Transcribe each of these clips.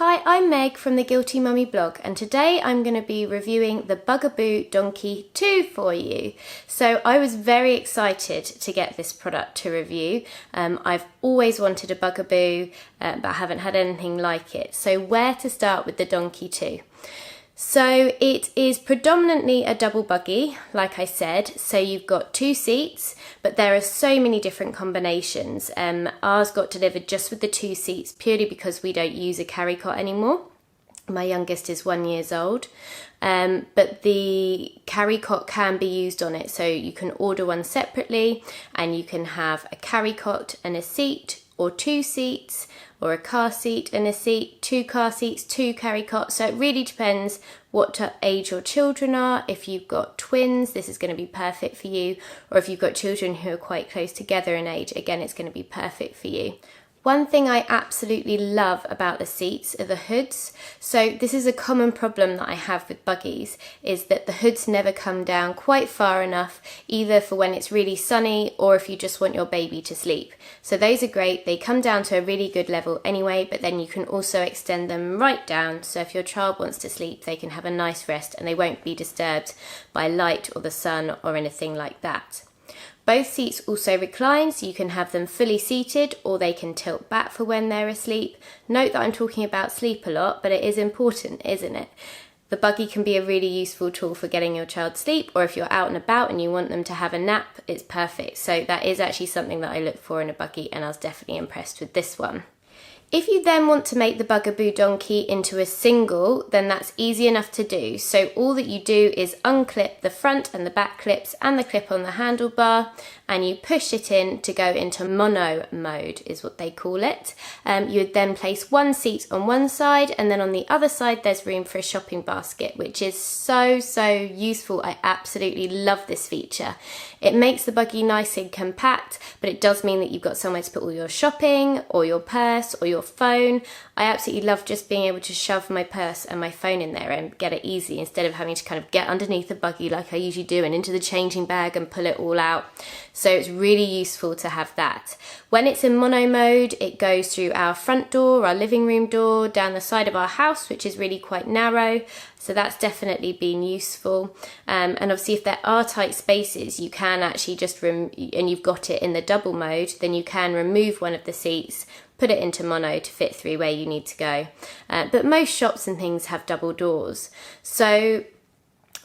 Hi, I'm Meg from the Guilty Mummy blog, and today I'm going to be reviewing the Bugaboo Donkey 2 for you. So I was very excited to get this product to review. I've always wanted a Bugaboo, but I haven't had anything like it. So where to start with the Donkey 2? So it is predominantly a double buggy, like I said, so you've got 2 seats, but there are so many different combinations. Ours got delivered just with the 2 seats purely because we don't use a carry cot anymore. My youngest is 1 year old, but the carry cot can be used on it, so you can order one separately and you can have a carry cot and a seat, or 2 seats, or a car seat and a seat, 2 car seats, 2 carry cots. So it really depends what age your children are. If you've got twins, this is going to be perfect for you. Or if you've got children who are quite close together in age, again, it's going to be perfect for you. One thing I absolutely love about the seats are the hoods. So this is a common problem that I have with buggies, is that the hoods never come down quite far enough, either for when it's really sunny or if you just want your baby to sleep. So those are great. They come down to a really good level anyway, but then you can also extend them right down. So if your child wants to sleep, they can have a nice rest and they won't be disturbed by light or the sun or anything like that. Both seats also recline, so you can have them fully seated or they can tilt back for when they're asleep. Note that I'm talking about sleep a lot, but it is important, isn't it? The buggy can be a really useful tool for getting your child sleep, or if you're out and about and you want them to have a nap, it's perfect. So that is actually something that I look for in a buggy, and I was definitely impressed with this one. If you then want to make the Bugaboo Donkey into a single, then that's easy enough to do. So all that you do is unclip the front and the back clips and the clip on the handlebar, and you push it in to go into mono mode, is what they call it. You would then place 1 seat on one side, and then on the other side there's room for a shopping basket, which is so useful. I absolutely love this feature. It makes the buggy nice and compact, but it does mean that you've got somewhere to put all your shopping or your purse or your phone. I absolutely love just being able to shove my purse and my phone in there and get it easy, instead of having to kind of get underneath the buggy like I usually do and into the changing bag and pull it all out. So it's really useful to have that. When it's in mono mode, it goes through our front door, our living room door, down the side of our house, which is really quite narrow. So that's definitely been useful. And obviously if there are tight spaces, you can actually just, and you've got it in the double mode, then you can remove one of the seats, put it into mono to fit through where you need to go. But most shops and things have double doors. So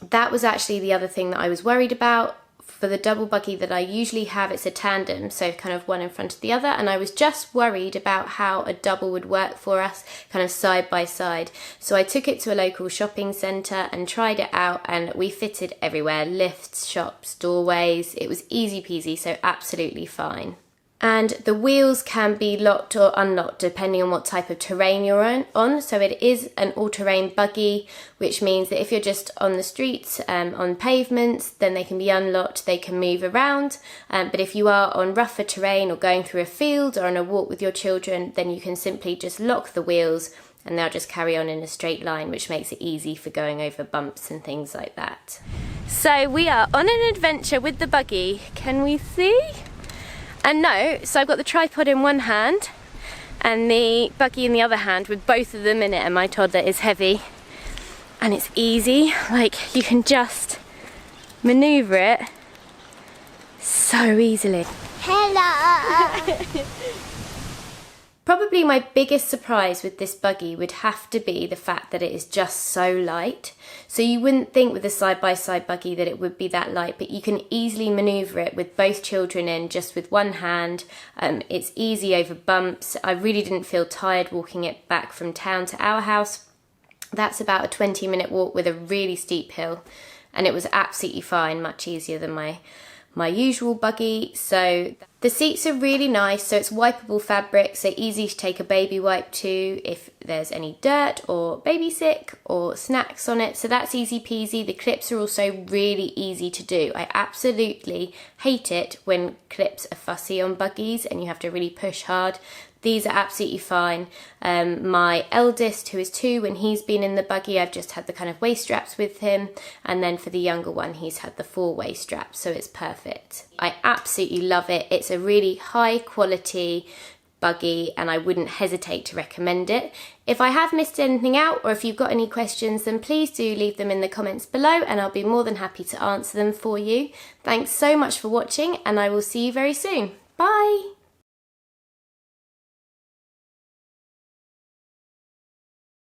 that was actually the other thing that I was worried about. For the double buggy that I usually have, it's a tandem, so kind of one in front of the other, and I was just worried about how a double would work for us, kind of side by side. So I took it to a local shopping centre and tried it out, and we fitted everywhere, lifts, shops, doorways. It was easy peasy, so absolutely fine. And the wheels can be locked or unlocked depending on what type of terrain you're on. So it is an all-terrain buggy, which means that if you're just on the streets, on pavements, then they can be unlocked, they can move around. But if you are on rougher terrain or going through a field or on a walk with your children, then you can simply just lock the wheels and they'll just carry on in a straight line, which makes it easy for going over bumps and things like that. So we are on an adventure with the buggy. Can we see? And no, so I've got the tripod in one hand and the buggy in the other hand with both of them in it, and my toddler is heavy. And it's easy, like you can just manoeuvre it so easily. Hello! Probably my biggest surprise with this buggy would have to be the fact that it is just so light. So you wouldn't think with a side-by-side buggy that it would be that light, but you can easily manoeuvre it with both children in just with one hand. It's easy over bumps. I really didn't feel tired walking it back from town to our house. That's about a 20-minute walk with a really steep hill, and it was absolutely fine, much easier than my usual buggy. So the seats are really nice, so it's wipeable fabric, so easy to take a baby wipe to if there's any dirt or baby sick or snacks on it, so that's easy peasy. The clips are also really easy to do. I absolutely hate it when clips are fussy on buggies and you have to really push hard. These are absolutely fine. My eldest, who is 2, when he's been in the buggy, I've just had the kind of waist straps with him, and then for the younger one, he's had the 4 waist straps, so it's perfect. I absolutely love it. It's a really high quality Buggy, and I wouldn't hesitate to recommend it. If I have missed anything out, or if you've got any questions, then please do leave them in the comments below and I'll be more than happy to answer them for you. Thanks so much for watching, and I will see you very soon. Bye!